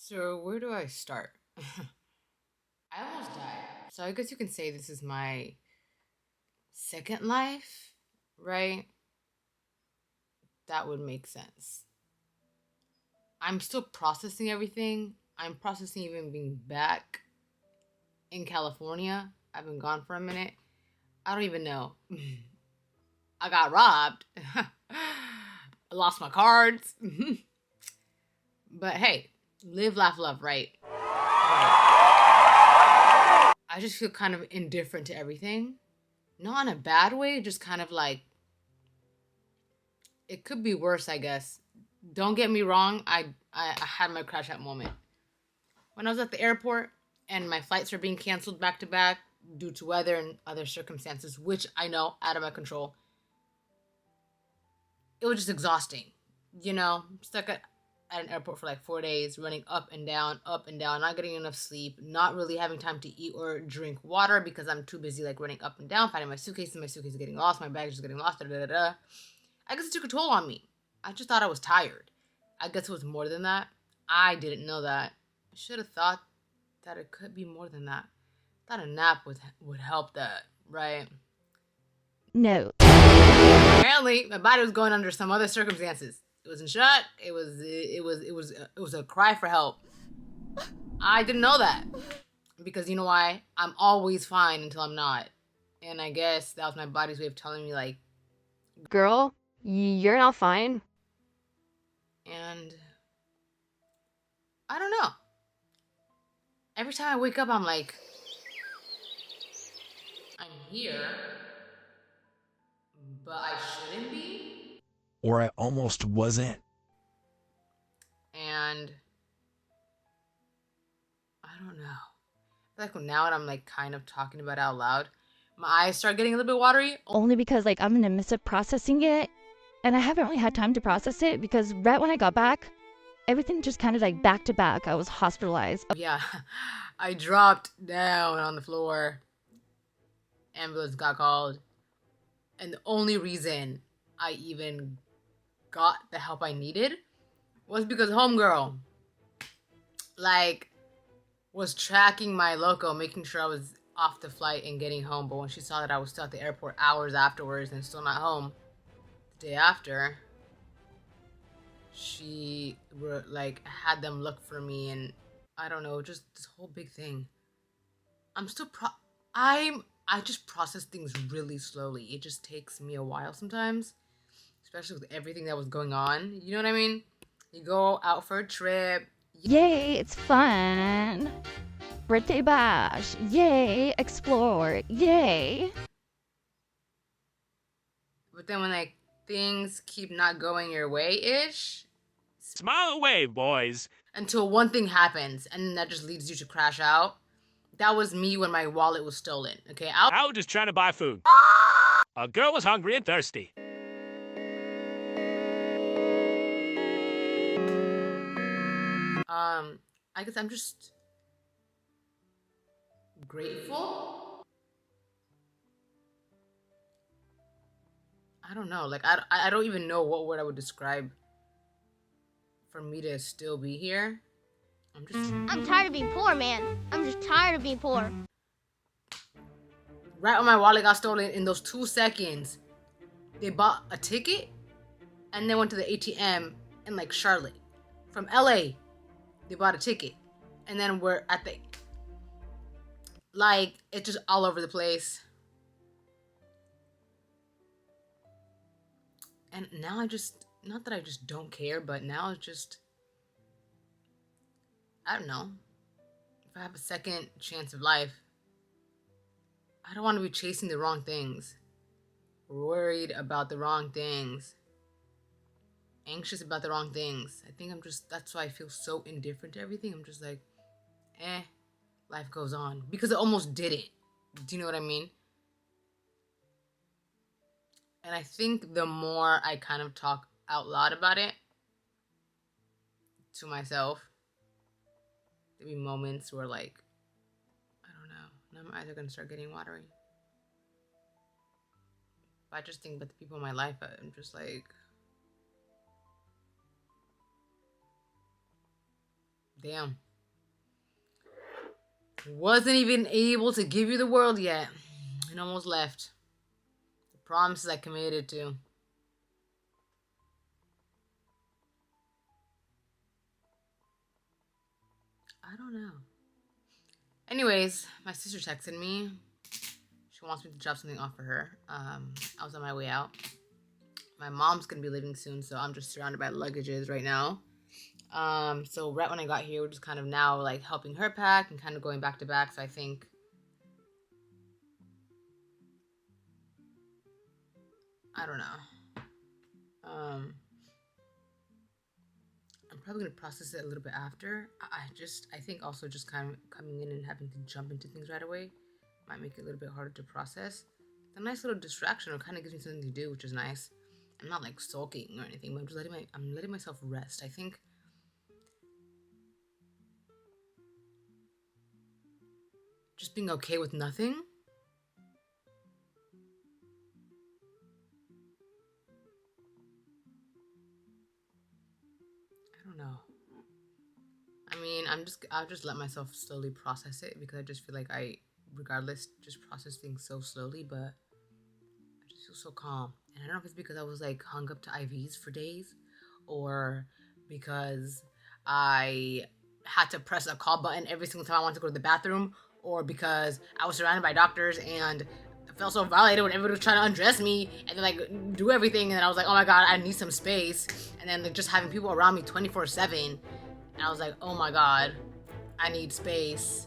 So where do I start? I almost died. So I guess you can say this is my second life, right? That would make sense. I'm still processing everything. I'm processing even being back in California. I've been gone for a minute. I don't even know. I got robbed. I lost my cards. But hey, live, laugh, love, right? I just feel kind of indifferent to everything. Not in a bad way, just kind of like it could be worse, I guess. Don't get me wrong, I had my crash out moment. When I was at the airport and my flights were being canceled back to back due to weather and other circumstances, which I know out of my control, it was just exhausting. Stuck at an airport for like 4 days, running up and down, not getting enough sleep, not really having time to eat or drink water because I'm too busy like running up and down, finding my suitcase, and my suitcase is getting lost, my baggage is getting lost, da da da da. I guess it took a toll on me. I just thought I was tired. I guess it was more than that. I didn't know that. I should have thought that it could be more than that. I thought a nap would help that, right? No. Apparently, my body was going under some other circumstances. It was in shock. It was a cry for help. I didn't know that because you know why? I'm always fine until I'm not, and I guess that was my body's way of telling me like, Girl, you're not fine. and I don't know. Every time I wake up, I'm like, I'm here, but I shouldn't be. Or I almost wasn't. And I don't know. Like now that I'm like kind of talking about it out loud, my eyes start getting a little bit watery. Only because I'm in the midst of processing it, and I haven't really had time to process it because right when I got back, everything just kind of back to back. I was hospitalized. Yeah, I dropped down on the floor. Ambulance got called. And the only reason I even got the help I needed was because homegirl, like, was tracking my loco, making sure I was off the flight and getting home. But when she saw that I was still at the airport hours afterwards and still not home, the day after, she had them look for me, and I don't know, just this whole big thing. I'm still I just process things really slowly. It just takes me a while sometimes, especially with everything that was going on. You know what I mean? You go out for a trip. Yay, it's fun. Birthday bash. Yay, explore. Yay. But then when like things keep not going your way ish, Smile away, boys. until one thing happens and that just leads you to crash out. That was me when my wallet was stolen. Okay, I was just trying to buy food. A girl was hungry and thirsty. I guess I'm just grateful. I don't know. Like I don't even know what word I would describe for me to still be here. I'm tired of being poor, man. I'm just tired of being poor. Right when my wallet got stolen, in those 2 seconds, they bought a ticket and then went to the ATM in like Charlotte. From LA, they bought a ticket. And then we're at the, like, it's just all over the place. And now I just, not that I just don't care, but now it's just, I don't know. If I have a second chance of life, I don't want to be chasing the wrong things, worried about the wrong things, anxious about the wrong things. I think that's why I feel so indifferent to everything. I'm just like, life goes on. Because it almost didn't. Do you know what I mean? And I think the more I kind of talk out loud about it to myself, there'll be moments where like, I don't know, now my eyes are going to start getting watery. If I just think about the people in my life, I'm just like, Damn. Wasn't even able to give you the world yet. And almost left. The promises I committed to. I don't know. Anyways, my sister texted me. She wants me to drop something off for her. I was on my way out. My mom's gonna be leaving soon, so I'm just surrounded by luggages right now. So right when I got here, we're just kind of now like helping her pack and kind of going back to back. So I think I don't know. I'm probably gonna process it a little bit after. I think also just kind of coming in and having to jump into things right away might make it a little bit harder to process. It's a nice little distraction. It kind of gives me something to do, which is nice. I'm not like sulking or anything, but I'm just letting myself rest. I think just being okay with nothing. I don't know. I mean, I'll just let myself slowly process it because I just feel like regardless, just process things so slowly, but I just feel so calm. And I don't know if it's because I was like hung up to IVs for days or because I had to press a call button every single time I wanted to go to the bathroom or because I was surrounded by doctors and I felt so violated when everybody was trying to undress me and then like do everything. And then I was like, oh my God, I need some space. And then like, just having people around me 24/7. And I was like, oh my God, I need space.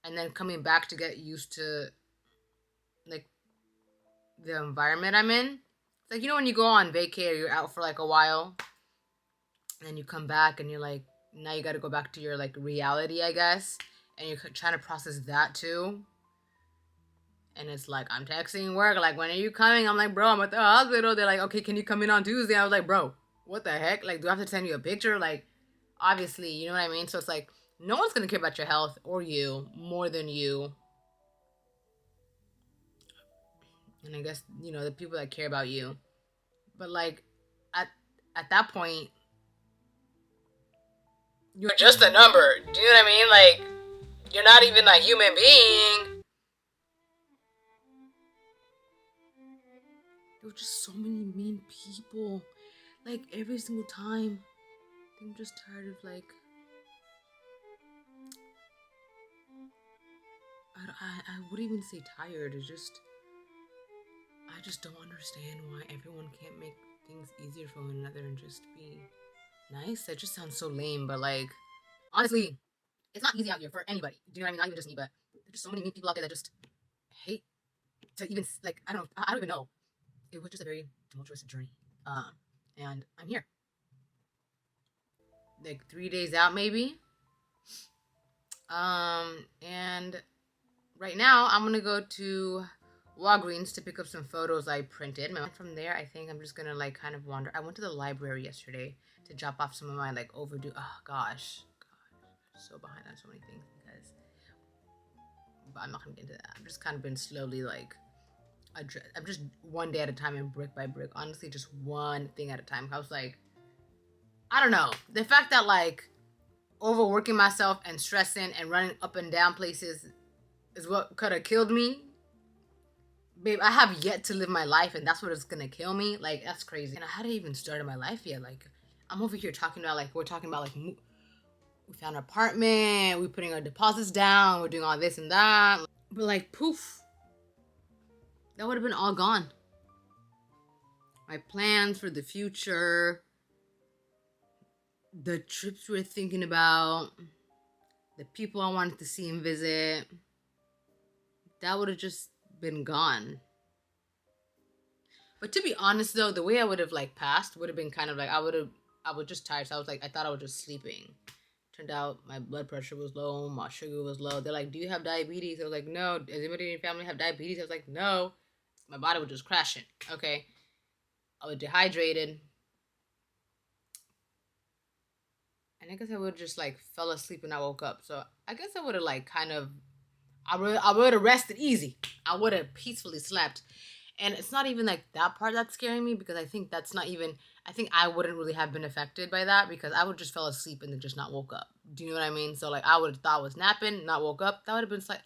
And then coming back to get used to like the environment I'm in. It's like, you know, when you go on vacay or you're out for like a while and then you come back and you're like, now you got to go back to your like reality, I guess. And you're trying to process that too. And it's like, I'm texting work, like, when are you coming? I'm like, bro, I'm at the hospital. They're like, okay, can you come in on Tuesday? I was like, bro, what the heck? Like, do I have to send you a picture? Like, obviously, you know what I mean? So it's like, no one's going to care about your health or you more than you. And I guess, you know, the people that care about you. But like, at that point, you're just a number. Do you know what I mean? Like, you're not even a human being. There were just so many mean people. Like, every single time. I'm just tired of, like... I wouldn't even say tired. It's just... I just don't understand why everyone can't make things easier for one another and just be nice. That just sounds so lame, but, like... Honestly, it's not easy out here for anybody. Do you know what I mean? Not even just me, but there's just so many mean people out there that just hate to even, like, I don't even know. It was just a very tumultuous journey. And I'm here. Like 3 days out, maybe. And right now I'm gonna go to Walgreens to pick up some photos I printed. From there, I think I'm just gonna like kind of wander. I went to the library yesterday to drop off some of my like overdue. Oh gosh, so behind on so many things but I'm not gonna get into that. I've just kind of been slowly like. I'm just one day at a time and brick by brick. Honestly, just one thing at a time. I was like, I don't know. The fact that like overworking myself and stressing and running up and down places is what could have killed me. Babe, I have yet to live my life and that's what is gonna kill me. Like, that's crazy. And I hadn't even started my life yet. Like, I'm over here talking about like, we're talking about like, we found an apartment, we're putting our deposits down, we're doing all this and that. But like, poof. That would have been all gone. My plans for the future, the trips we're thinking about, the people I wanted to see and visit, that would have just been gone. But to be honest though, the way I would have like passed would have been kind of like, I was just tired. So I thought I was just sleeping. Turned out my blood pressure was low, my sugar was low. They're like, do you have diabetes? I was like, no. Does anybody in your family have diabetes? I was like, no. My body was just crashing, okay? I was dehydrated. And I guess I would have just, like, fell asleep when I woke up. So I guess I would have, like, kind of... I would have rested easy. I would have peacefully slept. And it's not even, like, that part that's scaring me. Because I think I think I wouldn't really have been affected by that because I would just fell asleep and then just not woke up. Do you know what I mean? So like I would have thought I was napping, not woke up. That would have been like,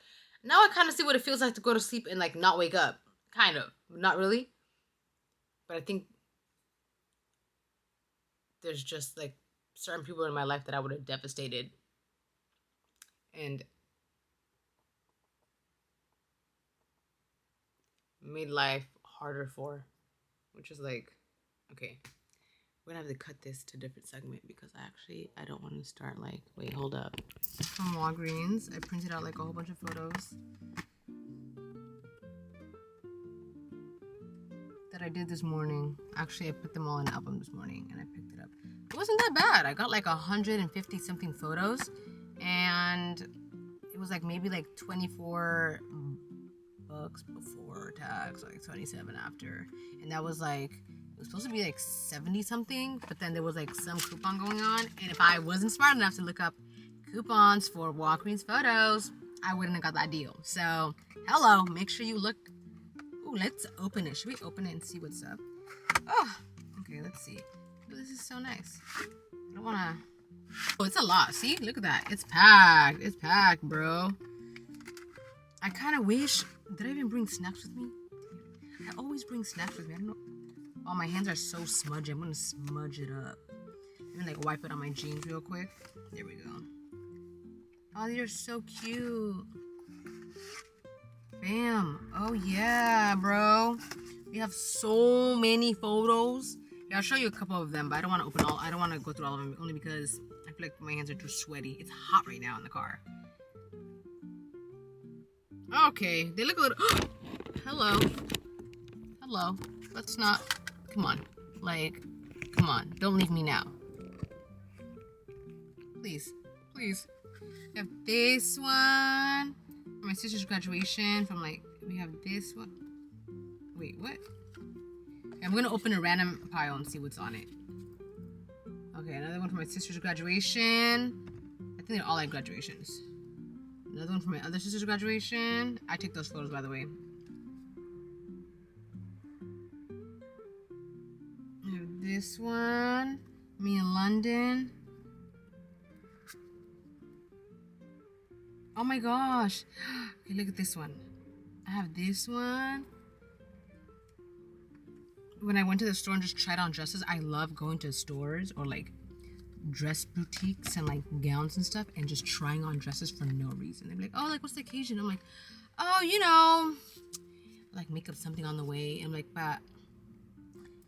now I kind of see what it feels like to go to sleep and like not wake up. Kind of, not really. But I think there's just like certain people in my life that I would have devastated and made life harder for, which is like, okay, we're gonna have to cut this to a different segment because I don't want to start like, wait, hold up. From Walgreens, I printed out like a whole bunch of photos that I did this morning. Actually, I put them all in an album this morning and I picked it up. It wasn't that bad. I got like 150 something photos and it was like maybe like 24 bucks before tax, like 27 after. And that was like, it was supposed to be like 70 something, but then there was like some coupon going on. And if I wasn't smart enough to look up coupons for Walgreens photos, I wouldn't have got that deal. So, hello, make sure you look. Ooh, let's open it. Should we open it and see what's up? Oh, okay, let's see. Ooh, this is so nice. I don't want to. Oh, it's a lot. See, look at that. It's packed. It's packed, bro. I kind of wish. Did I even bring snacks with me? I always bring snacks with me. I don't know. Oh, my hands are so smudgy. I'm gonna smudge it up. I'm gonna like wipe it on my jeans real quick. There we go. Oh, these are so cute. Bam. Oh yeah, bro. We have so many photos. Yeah, I'll show you a couple of them, but I don't want to open all. I don't want to go through all of them only because I feel like my hands are too sweaty. It's hot right now in the car. Okay, they look a little. Hello. Hello. Let's not. Come on. Like, come on. Don't leave me now. Please. Please. We have this one. For my sister's graduation. From like, we have this one. Wait, what? Okay, I'm going to open a random pile and see what's on it. Okay, another one for my sister's graduation. I think they're all like graduations. Another one for my other sister's graduation. I take those photos, by the way. I have this one. Me in London. Oh my gosh. Okay, look at this one. I have this one. When I went to the store and just tried on dresses, I love going to stores or like dress boutiques and like gowns and stuff and just trying on dresses for no reason. They'd be like, oh, like what's the occasion? I'm like, oh, you know, like make up something on the way. I'm like, but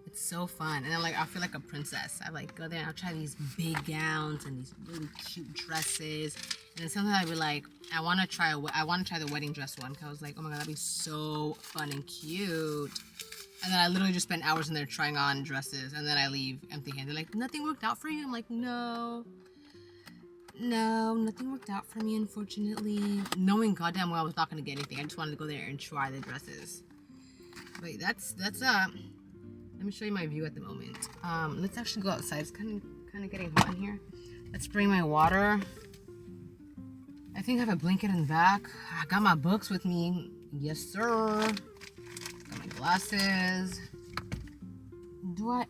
it's so fun. And then like I feel like a princess. I like go there and I'll try these big gowns and these really cute dresses. And then sometimes I'd be like, I want to try the wedding dress one. Cause I was like, oh my god, that'd be so fun and cute. And then I literally just spend hours in there trying on dresses. And then I leave empty-handed. Like, nothing worked out for you? I'm like, no, nothing worked out for me, unfortunately. Knowing goddamn well I was not going to get anything. I just wanted to go there and try the dresses. But that's let me show you my view at the moment. Let's actually go outside. It's kind of getting hot in here. Let's bring my water. I think I have a blanket in the back. I got my books with me. Yes, sir. Glasses.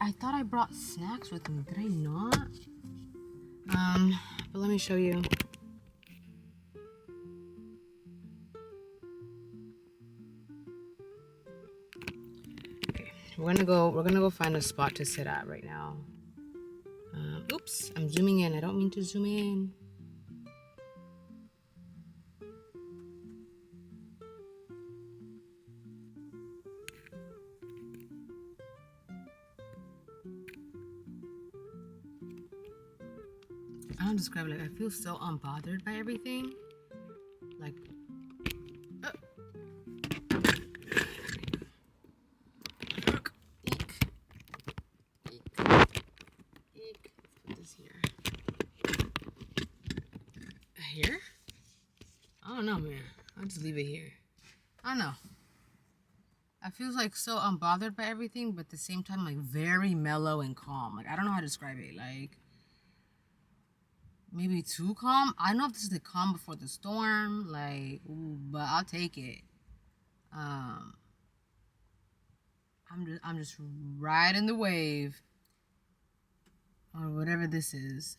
I thought I brought snacks with me. Did I not? But let me show you. Okay, we're gonna go find a spot to sit at right now. Oops, I'm zooming in. I don't mean to zoom in. I don't describe it. Like, I feel so unbothered by everything. Like, Eek. Let's put this here. Here? I don't know, man. I'll just leave it here. I don't know. I feel like so unbothered by everything, but at the same time, like very mellow and calm. Like, I don't know how to describe it. Like, maybe too calm. I don't know if this is the calm before the storm, like, ooh, but I'll take it. I'm just riding the wave. or whatever this is.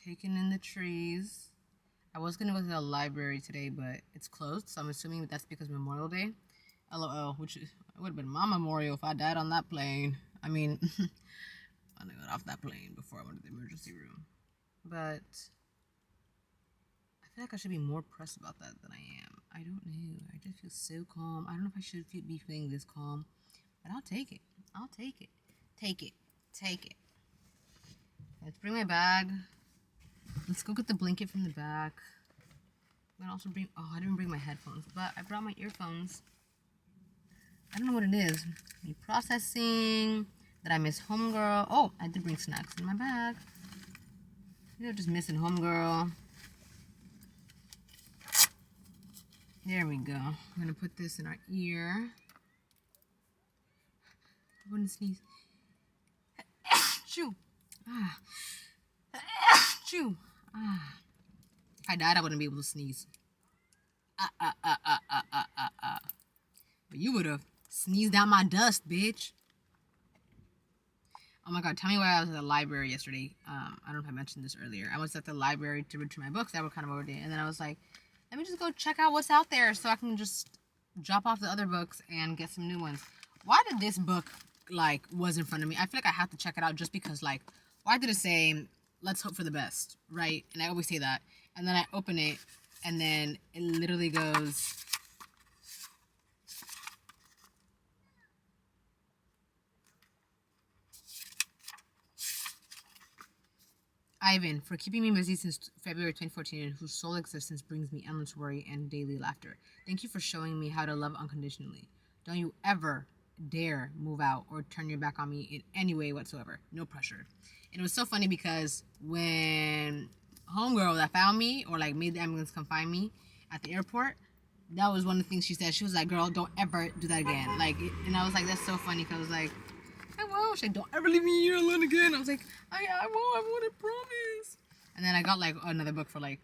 Taken in the trees. I was gonna go to the library today, but it's closed, so I'm assuming that's because Memorial Day. LOL, which would have been my memorial if I died on that plane. I mean, I got off that plane before I went to the emergency room. But I feel like I should be more pressed about that than I am. I don't know. I just feel so calm. I don't know if I should be feeling this calm, but I'll take it. I'll take it. Take it. Take it. Let's bring my bag. Let's go get the blanket from the back. I'm gonna also bring, I didn't bring my headphones, but I brought my earphones. I don't know what it is. Me processing. Did I miss homegirl? Oh, I did bring snacks in my bag. Just missing homegirl. There we go. I'm gonna put this in our ear. I'm gonna sneeze. Chew. Chew. If I died, I wouldn't be able to sneeze. But you would have sneezed out my dust, bitch. Oh my god, tell me why I was at the library yesterday. I don't know if I mentioned this earlier. I was at the library to return my books that were kind of over there. And then I was like, let me just go check out what's out there so I can just drop off the other books and get some new ones. Why did this book, was in front of me? I feel like I have to check it out just because, why did it say, let's hope for the best, right? And I always say that. And then I open it, and then it literally goes... Ivan, for keeping me busy since February 2014 and whose sole existence brings me endless worry and daily laughter. Thank you for showing me how to love unconditionally. Don't you ever dare move out or turn your back on me in any way whatsoever. No pressure. And it was so funny because when homegirl that found me or made the ambulance come find me at the airport, that was one of the things she said. She was like, girl, don't ever do that again. And I was like, that's so funny because I was like, I won't. She's like, don't ever leave me here alone again. I was like, I won't, I promise. And then I got another book for a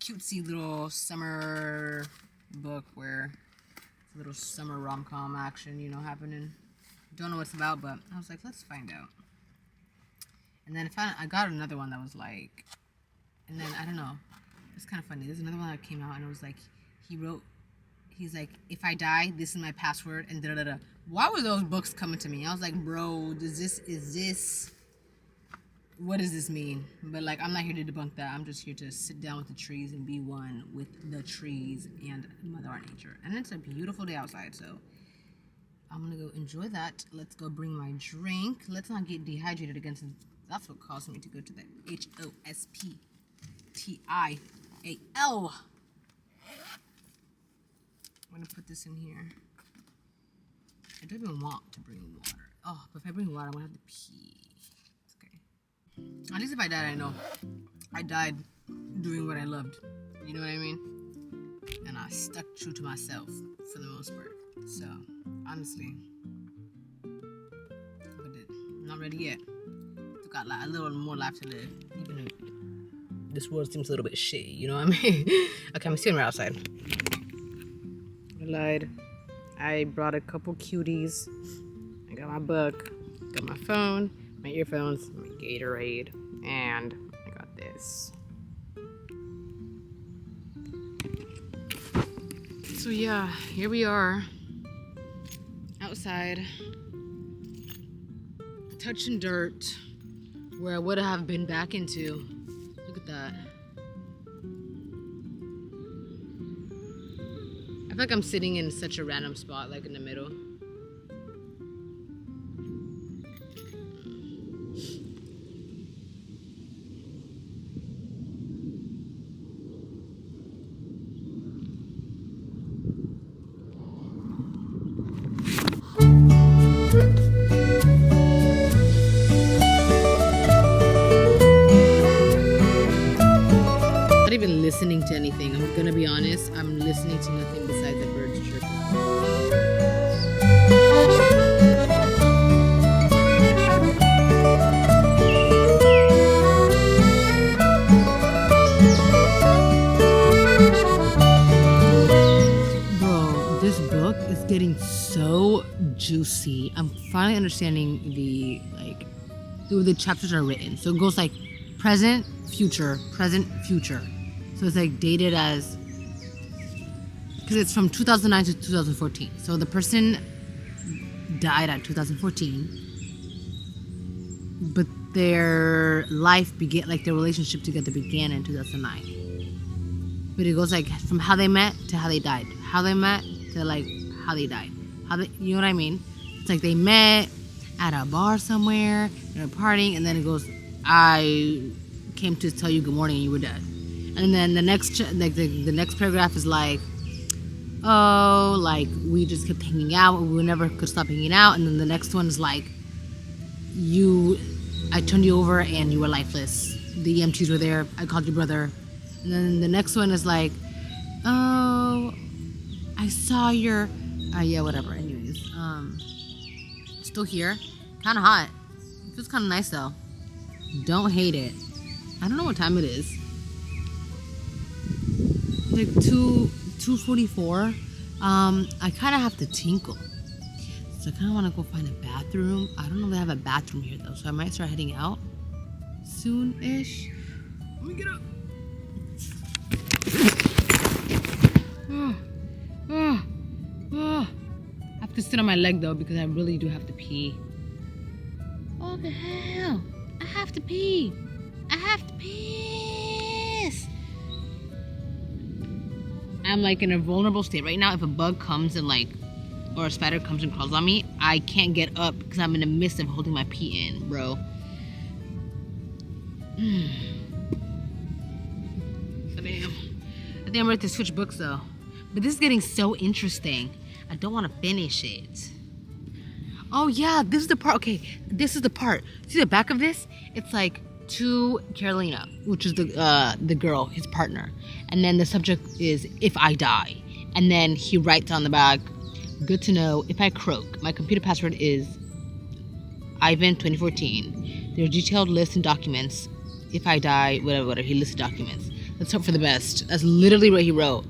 cutesy little summer book where it's a little summer rom-com action, happening. Don't know what it's about, but I was like, let's find out. And then I got another one that was and then I don't know. It's kind of funny. There's another one that came out and it was he's like, if I die, this is my password and da-da-da-da. Why were those books coming to me? I was like, bro, what does this mean? But I'm not here to debunk that. I'm just here to sit down with the trees and be one with the trees and Mother Art Nature. And it's a beautiful day outside, so I'm gonna go enjoy that. Let's go bring my drink. Let's not get dehydrated again, since that's what caused me to go to the HOSPTIAL. I'm gonna put this in here. I don't even want to bring water. Oh, but if I bring water, I'm gonna have to pee. It's okay. At least if I died, I know I died doing what I loved. You know what I mean? And I stuck true to myself for the most part. So, honestly, I'm not ready yet. I've got a little more life to live. Even though this world seems a little bit shitty, you know what I mean? Okay, I'm sitting right outside. I lied. I brought a couple cuties. I got my book, got my phone, my earphones, my Gatorade, and I got this. So yeah, here we are. Outside. Touching dirt where I would have been back into. Look at that. I feel like I'm sitting in such a random spot, in the middle. Not even listening to anything. I'm gonna be honest. I'm listening to nothing besides the birds chirping. Bro, this book is getting so juicy. I'm finally understanding the the way the chapters are written. So it goes like present, future, present, future. So it's like dated as, because it's from 2009 to 2014. So the person died at 2014, but their life began, like their relationship together began in 2009. But it goes like from how they met to how they died, how they met to like how they died, you know what I mean? It's like they met at a bar somewhere, they were partying, and then it goes, I came to tell you good morning and you were dead. And then the next the next paragraph is like, oh, like we just kept hanging out, we never could stop hanging out. And then the next one is like, I turned you over and you were lifeless. The EMTs were there, I called your brother. And then the next one is like, oh, I saw your, yeah, whatever. Anyways, still here, kind of hot. It feels kind of nice though. Don't hate it. I don't know what time it is. Like 2:44. I kind of have to tinkle, so I kind of want to go find a bathroom. I don't know if they have a bathroom here though, so I might start heading out soon-ish. Let me get up. I have to sit on my leg though because I really do have to pee. Oh the hell! I have to pee. I have to piss. I'm like in a vulnerable state right now. If a bug comes and like, or a spider comes and crawls on me, I can't get up because I'm in the midst of holding my pee in, bro. So damn. I think I'm ready to switch books though. But this is getting so interesting. I don't want to finish it. Oh yeah, this is the part. Okay, this is the part. See the back of this? It's like to Carolina, which is the girl, his partner. And then the subject is if I die. And then he writes on the back, good to know, if I croak, my computer password is Ivan 2014. There's detailed lists and documents. If I die, whatever, he lists documents. Let's hope for the best. That's literally what he wrote.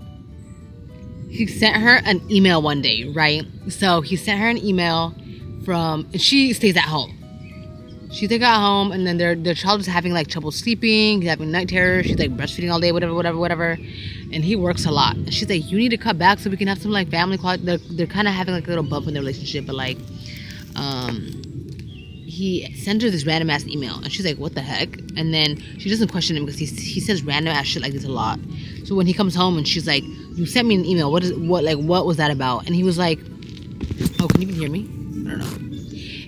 He sent her an email one day, right? So he sent her an email and she stays at home. She stays at home, and then their child is having like trouble sleeping. He's having night terrors. She's like breastfeeding all day, whatever. And he works a lot. And she's like, you need to cut back so we can have some like family quality. They're kind of having like a little bump in their relationship, but like, he sends her this random ass email, and she's like, what the heck? And then she doesn't question him because he says random ass shit like this a lot. So when he comes home and she's like, you sent me an email, what was that about? And he was like, oh, can you even hear me? I don't know.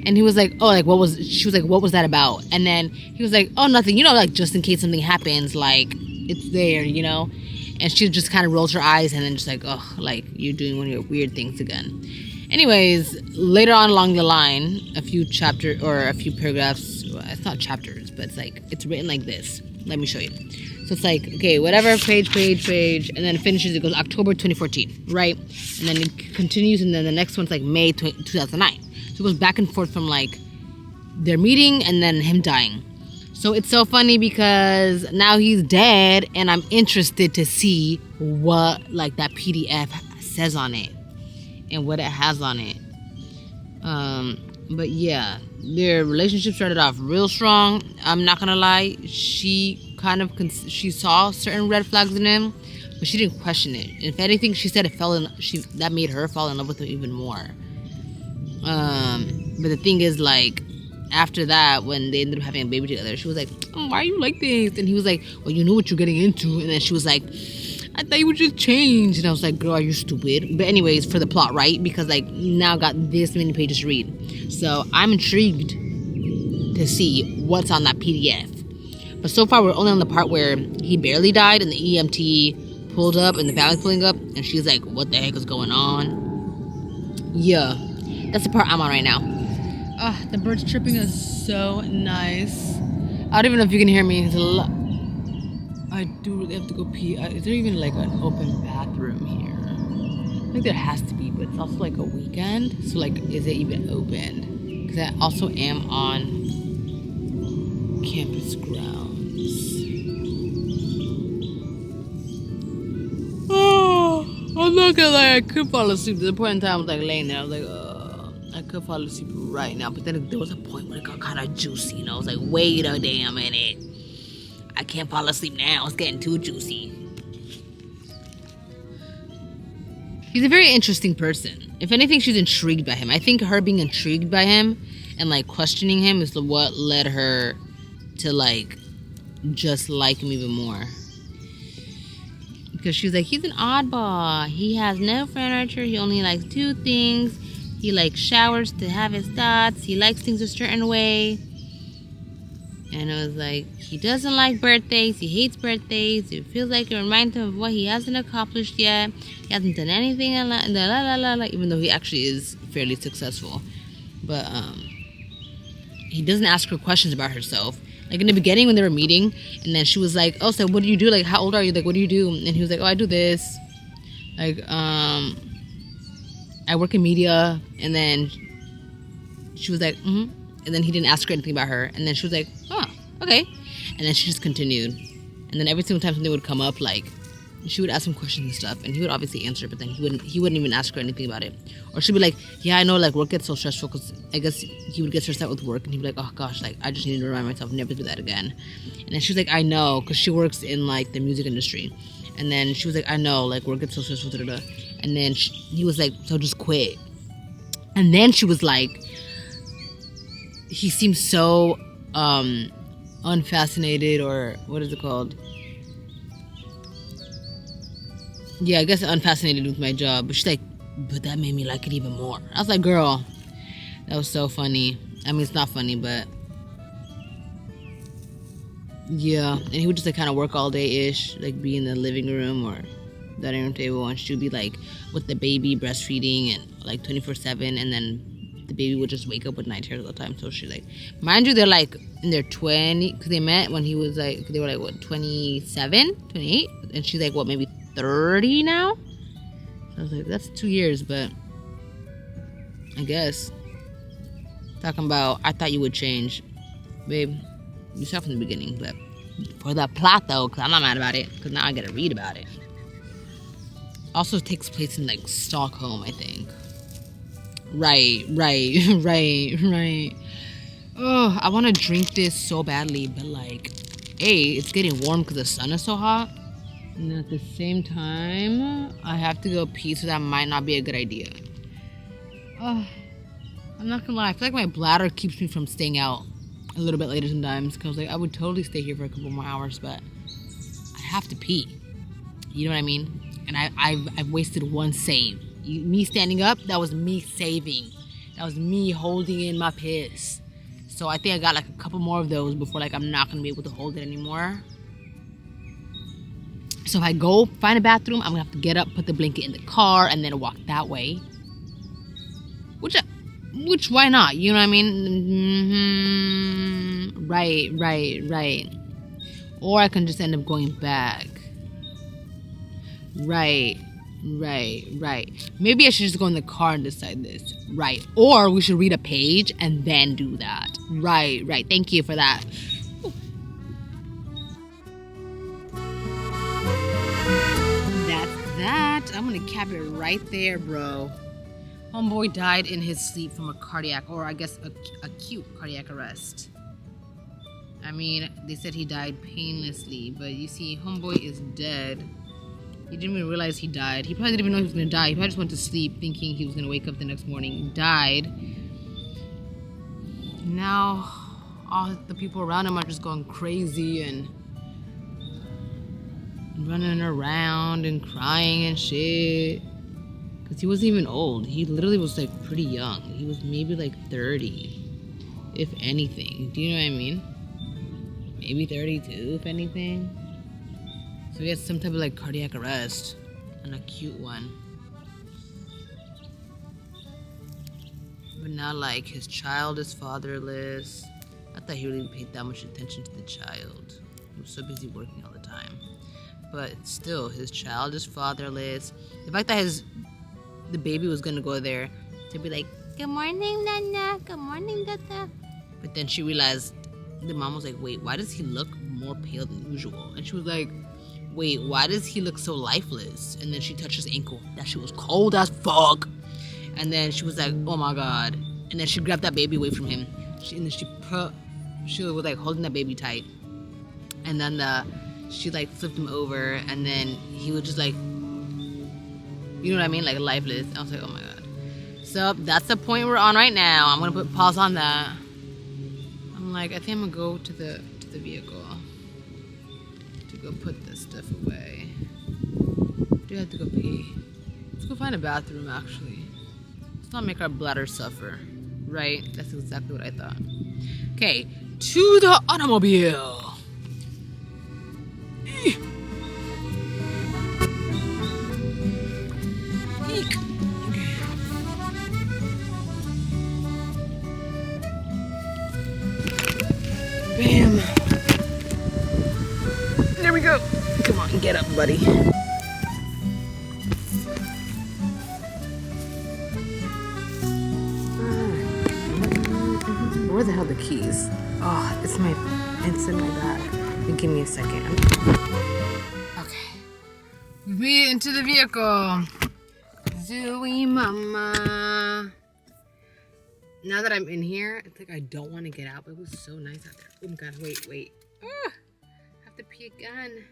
And he was like, oh, like she was like, what was that about? And then he was like, oh, nothing, you know, like just in case something happens, like it's there, you know? And she just kind of rolls her eyes and then just like, oh, like you're doing one of your weird things again. Anyways, later on along the line, a few paragraphs, well, it's not chapters, but it's like, it's written like this. Let me show you. So it's like, okay, whatever, page, and then it finishes, it goes October 2014, right? And then it continues, and then the next one's like May 2009. So it goes back and forth from like their meeting and then him dying. So it's so funny because now he's dead, and I'm interested to see what like that PDF says on it and what it has on it. But yeah, their relationship started off real strong. I'm not gonna lie, she kind of she saw certain red flags in him, but she didn't question it. If anything, she said that made her fall in love with him even more. But the thing is, like, after that, when they ended up having a baby together, she was like, oh, why are you like this? And he was like, well, you knew what you're getting into. And then she was like, I thought you would just change. And I was like, girl, are you stupid? But anyways, for the plot, right? Because like now got this many pages to read. So I'm intrigued to see what's on that PDF. But so far, we're only on the part where he barely died and the EMT pulled up and the family's pulling up. And she's like, what the heck is going on? Yeah, that's the part I'm on right now. The birds chirping is so nice. I don't even know if you can hear me. I do really have to go pee. Is there even like an open bathroom here? I think there has to be, but it's also like a weekend. So like, is it even open? Because I also am on campus grounds. Oh, I'm not gonna lie, I could fall asleep. At the point in time I was like laying there. I was like, I could fall asleep right now. But then there was a point where it got kind of juicy, and I was like, wait a damn minute. I can't fall asleep now. It's getting too juicy. He's a very interesting person. If anything, she's intrigued by him. I think her being intrigued by him and like questioning him is what led her to like just like him even more. Because she's like, he's an oddball. He has no furniture. He only likes 2 things. He likes showers to have his thoughts. He likes things a certain way. And I was like, he doesn't like birthdays. He hates birthdays. It feels like it reminds him of what he hasn't accomplished yet. He hasn't done anything, even though he actually is fairly successful. But he doesn't ask her questions about herself. Like in the beginning when they were meeting, and then she was like, oh, so what do you do? Like, how old are you? Like, what do you do? And he was like, oh, I do this. Like, I work in media. And then she was like, mm-hmm. And then he didn't ask her anything about her. And then she was like, oh, okay. And then she just continued. And then every single time something would come up, like, she would ask him questions and stuff, and he would obviously answer, but then he wouldn't even ask her anything about it. Or she'd be like, yeah, I know, like, work gets so stressful, because I guess he would get stressed out with work, and he'd be like, oh gosh, like, I just need to remind myself never to do that again. And then she was like, I know, because she works in, like, the music industry. And then she was like, I know, like, work gets so stressful, da-da-da. And then he was like, so just quit. And then she was like, he seems so unfascinated, or what is it called? Yeah, I guess unfascinated with my job. But she's like, but that made me like it even more. I was like, girl, that was so funny. I mean, it's not funny, but yeah. And he would just like kind of work all day-ish, like be in the living room or dining room table, and she would be like with the baby breastfeeding and like 24/7, and then the baby would just wake up with night terrors all the time. So she like, mind you, they're like in their 20, because they met when he was like, they were like what, 27, 28, and she's like what, maybe 30 now. So I was like, that's 2 years, but I guess. Talking about, I thought you would change, babe. You saw from the beginning, but for the plot though, because I'm not mad about it, because now I gotta read about it. Also takes place in like Stockholm, I think. Right. Oh, I want to drink this so badly, but like, A, it's getting warm because the sun is so hot. And at the same time, I have to go pee, so that might not be a good idea. Oh, I'm not gonna lie, I feel like my bladder keeps me from staying out a little bit later sometimes, because like, I would totally stay here for a couple more hours, but I have to pee. You know what I mean? And I've wasted one save. Me standing up, that was me saving. That was me holding in my piss. So I think I got like a couple more of those before like I'm not gonna be able to hold it anymore. So if I go find a bathroom, I'm gonna have to get up, put the blanket in the car, and then walk that way. Which why not? You know what I mean? Mm-hmm. Right. Or I can just end up going back. Right. Maybe I should just go in the car and decide this. Right. Or we should read a page and then do that. Right. Thank you for that. Ooh. That's that. I'm gonna cap it right there, bro. Homeboy died in his sleep from a cardiac, or I guess acute cardiac arrest. I mean, they said he died painlessly, but you see, homeboy is dead. He didn't even realize he died. He probably didn't even know he was going to die. He probably just went to sleep thinking he was going to wake up the next morning. He died. Now, all the people around him are just going crazy and running around and crying and shit. Because he wasn't even old. He literally was like pretty young. He was maybe like 30, if anything. Do you know what I mean? Maybe 32, if anything. So he had some type of like cardiac arrest, an acute one. But now like his child is fatherless. I thought he really paid that much attention to the child. He was so busy working all the time. But still, his child is fatherless. The fact that the baby was gonna go there to be like, good morning, Nana. Good morning, Dada. But then she realized, the mom was like, wait, why does he look more pale than usual? And she was like, wait, why does he look so lifeless? And then she touched his ankle. That shit was cold as fuck. And then she was like, oh my god. And then she grabbed that baby away from him. She was like holding that baby tight. And then she like flipped him over, and then he was just like, you know what I mean, like lifeless. I was like, oh my god. So that's the point we're on right now. I'm gonna put pause on that. I'm like, I think I'm gonna go to the vehicle to go put this stuff away. Do I have to go pee? Let's go find a bathroom. Actually, let's not make our bladder suffer. Right? That's exactly what I thought. Okay, to the automobile. Eek. Bam. There we go. Come on, get up, buddy. Where the hell are the keys? Oh, it's in my bag. Give me a second. Okay. We made it into the vehicle. Zooey mama. Now that I'm in here, it's like I don't want to get out, but it was so nice out there. Oh my god, wait. I have to pee again.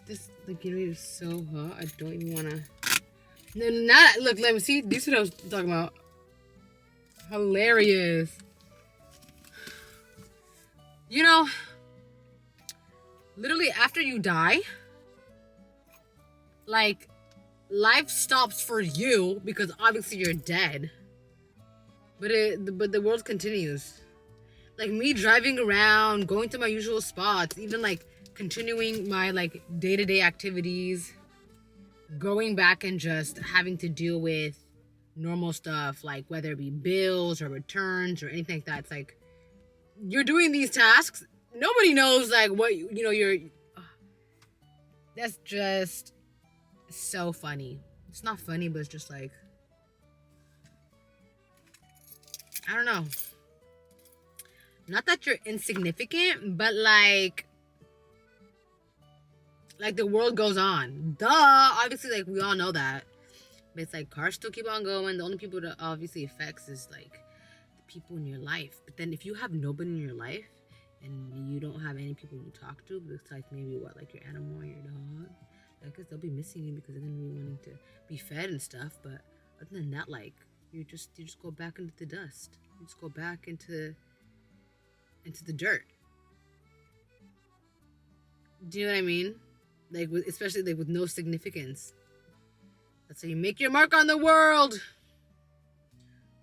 This, like, you know, it's so hot. I don't even want to. No, not. Look, let me see. This is what I was talking about. Hilarious. You know, literally after you die, like, life stops for you because obviously you're dead. But the world continues. Like me driving around, going to my usual spots, even like continuing my like day-to-day activities, going back and just having to deal with normal stuff, like whether it be bills or returns or anything like that. It's like you're doing these tasks. Nobody knows like what you know you're. That's just so funny. It's not funny, but it's just like, I don't know. Not that you're insignificant, but like the world goes on. Duh. Obviously, like we all know that. But it's like cars still keep on going. The only people that obviously affects is like the people in your life. But then if you have nobody in your life and you don't have any people you talk to, it's like maybe what, like your animal or your dog, I guess they'll be missing you because they're gonna be wanting to be fed and stuff. But other than that, like you just go back into the dust. You just go back into the dirt. Do you know what I mean? Like especially like with no significance. That's how you make your mark on the world.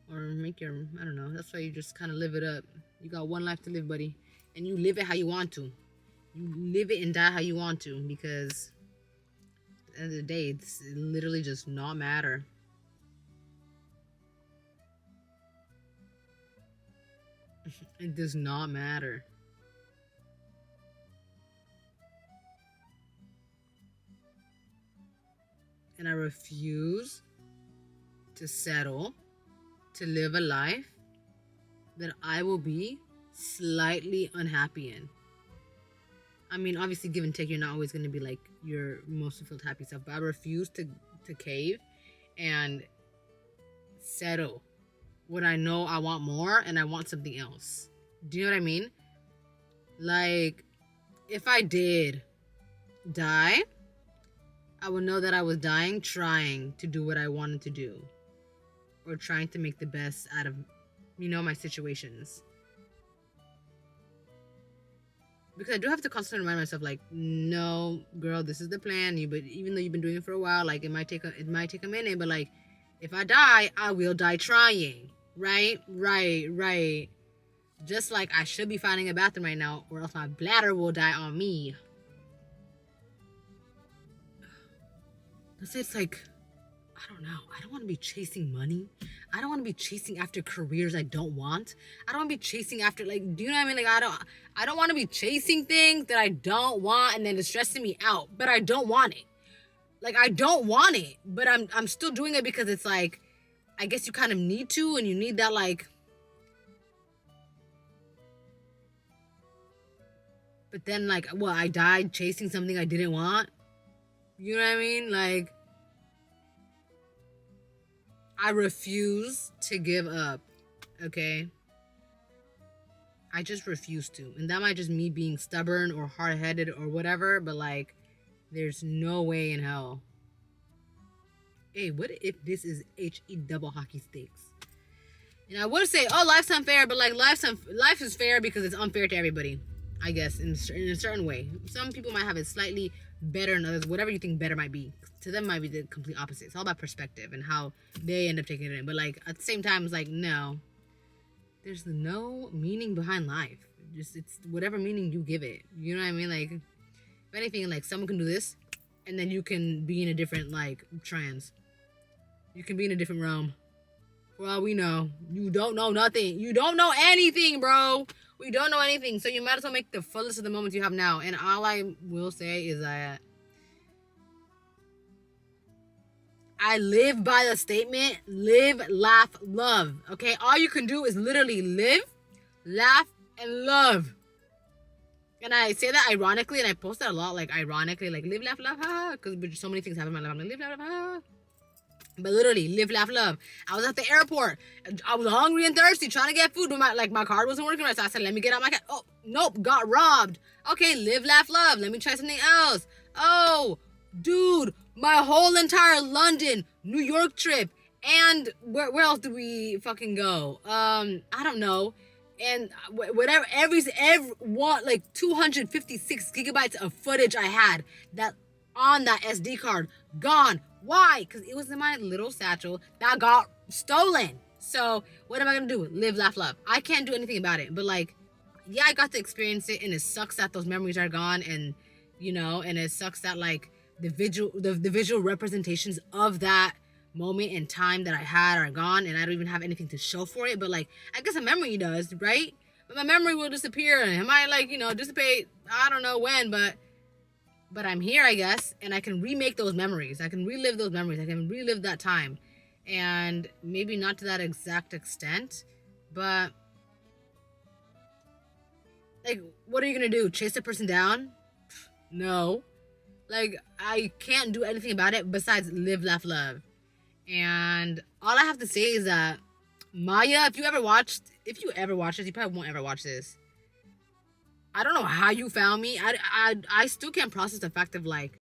Or make your, I don't know. That's why you just kind of live it up. You got one life to live, buddy. And you live it how you want to. You live it and die how you want to. Because at the end of the day, it literally just not matter. It does not matter. And I refuse to settle to live a life that I will be slightly unhappy in. I mean, obviously, give and take, you're not always going to be like your most fulfilled, happy self, but I refuse to cave and settle when I know I want more and I want something else. Do you know what I mean? Like, if I did die, I would know that I was dying trying to do what I wanted to do. Or trying to make the best out of, you know, my situations. Because I do have to constantly remind myself, like, no, girl, this is the plan. But even though you've been doing it for a while, like, it might take a minute. But, like, if I die, I will die trying. Right? Just like I should be finding a bathroom right now, or else my bladder will die on me. It's like, I don't know. I don't want to be chasing money. I don't want to be chasing after careers I don't want. I don't want to be chasing after, like, do you know what I mean? Like, I don't want to be chasing things that I don't want and then it's stressing me out. But I don't want it. Like, I don't want it. But I'm still doing it because it's like, I guess you kind of need to, and you need that, like. But then, like, well, I died chasing something I didn't want. You know what I mean? Like, I refuse to give up. Okay? I just refuse to. And that might just me being stubborn or hard-headed or whatever, but like, there's no way in hell. Hey, what if this is HE double hockey sticks? And I would say, oh, life's unfair, but like life is fair because it's unfair to everybody, I guess, in a certain way. Some people might have it slightly better than others, whatever you think better might be. To them might be the complete opposite. It's all about perspective and how they end up taking it in. But like at the same time, it's like, no. There's no meaning behind life. Just it's whatever meaning you give it. You know what I mean? Like, if anything, like someone can do this, and then you can be in a different like trance. You can be in a different realm. For all we know, you don't know nothing. You don't know anything, bro. We don't know anything. So you might as well make the fullest of the moments you have now. And all I will say is that I live by the statement, live, laugh, love. Okay? All you can do is literally live, laugh, and love. And I say that ironically, and I post that a lot, like ironically, like live, laugh, love, ha. Because so many things happen in my life. I'm like, live, laugh, love, ha. But literally, live, laugh, love. I was at the airport. I was hungry and thirsty, trying to get food. But my card wasn't working right. So I said, let me get out my car. Oh, nope, got robbed. Okay, live, laugh, love. Let me try something else. Oh, dude, my whole entire London, New York trip. And where else did we fucking go? I don't know. And whatever, every one, like 256 gigabytes of footage I had that on that SD card, gone. Why? Because it was in my little satchel that got stolen. So what am I gonna do? Live, laugh, love. I can't do anything about it. But like, yeah, I got to experience it, and it sucks that those memories are gone, and you know, and it sucks that like the visual representations of that moment in time that I had are gone, and I don't even have anything to show for it. But like, I guess a memory does, right? But my memory will disappear, and it might like, you know, dissipate. I don't know when, but I'm here, I guess, and I can remake those memories. I can relive those memories. I can relive that time. And maybe not to that exact extent, but like, what are you gonna do? Chase the person down? No. Like, I can't do anything about it besides live, laugh, love. And all I have to say is that Maya, if you ever watched this, you probably won't ever watch this. I don't know how you found me. I still can't process the fact of like,